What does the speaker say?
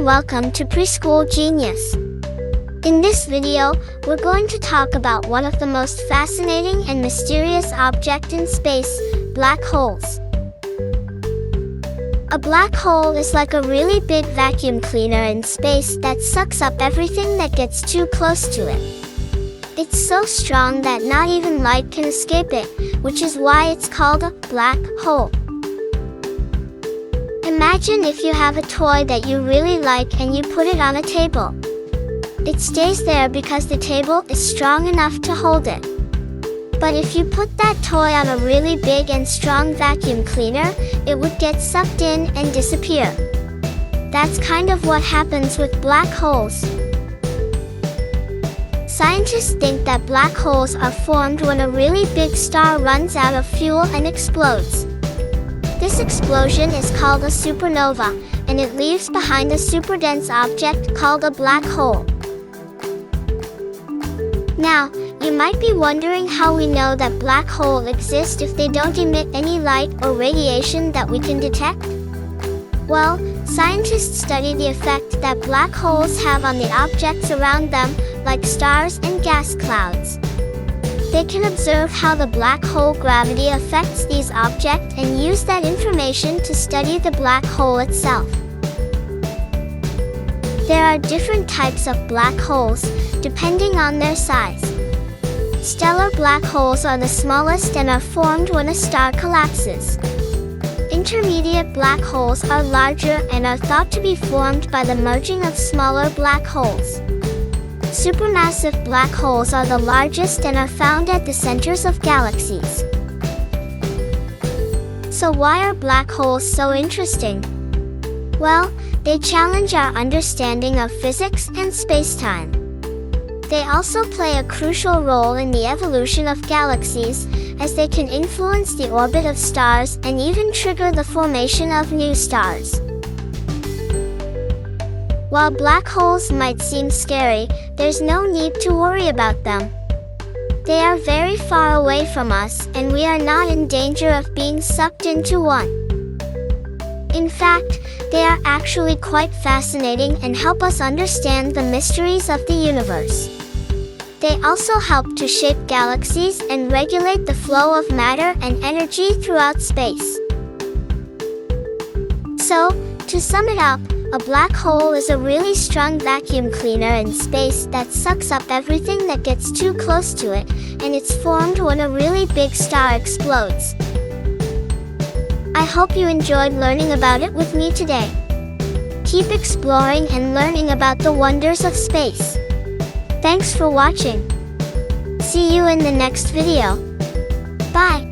and welcome to Preschool Genius. In this video, we're going to talk about one of the most fascinating and mysterious objects in space, black holes. A black hole is like a really big vacuum cleaner in space that sucks up everything that gets too close to it. It's so strong that not even light can escape it, which is why it's called a black hole. Imagine if you have a toy that you really like and you put it on a table. It stays there because the table is strong enough to hold it. But if you put that toy on a really big and strong vacuum cleaner, it would get sucked in and disappear. That's kind of what happens with black holes. Scientists think that black holes are formed when a really big star runs out of fuel and explodes. This explosion is called a supernova, and it leaves behind a superdense object called a black hole. Now, you might be wondering how we know that black holes exist if they don't emit any light or radiation that we can detect? Well, scientists study the effect that black holes have on the objects around them, like stars and gas clouds. They can observe how the black hole gravity affects these objects and use that information to study the black hole itself. There are different types of black holes, depending on their size. Stellar black holes are the smallest and are formed when a star collapses. Intermediate black holes are larger and are thought to be formed by the merging of smaller black holes. Supermassive black holes are the largest and are found at the centers of galaxies. So why are black holes so interesting? Well, they challenge our understanding of physics and space-time. They also play a crucial role in the evolution of galaxies, as they can influence the orbit of stars and even trigger the formation of new stars. While black holes might seem scary, there's no need to worry about them. They are very far away from us, and we are not in danger of being sucked into one. In fact, they are actually quite fascinating and help us understand the mysteries of the universe. They also help to shape galaxies and regulate the flow of matter and energy throughout space. So, to sum it up, a black hole is a really strong vacuum cleaner in space that sucks up everything that gets too close to it, and it's formed when a really big star explodes. I hope you enjoyed learning about it with me today. Keep exploring and learning about the wonders of space. Thanks for watching. See you in the next video. Bye.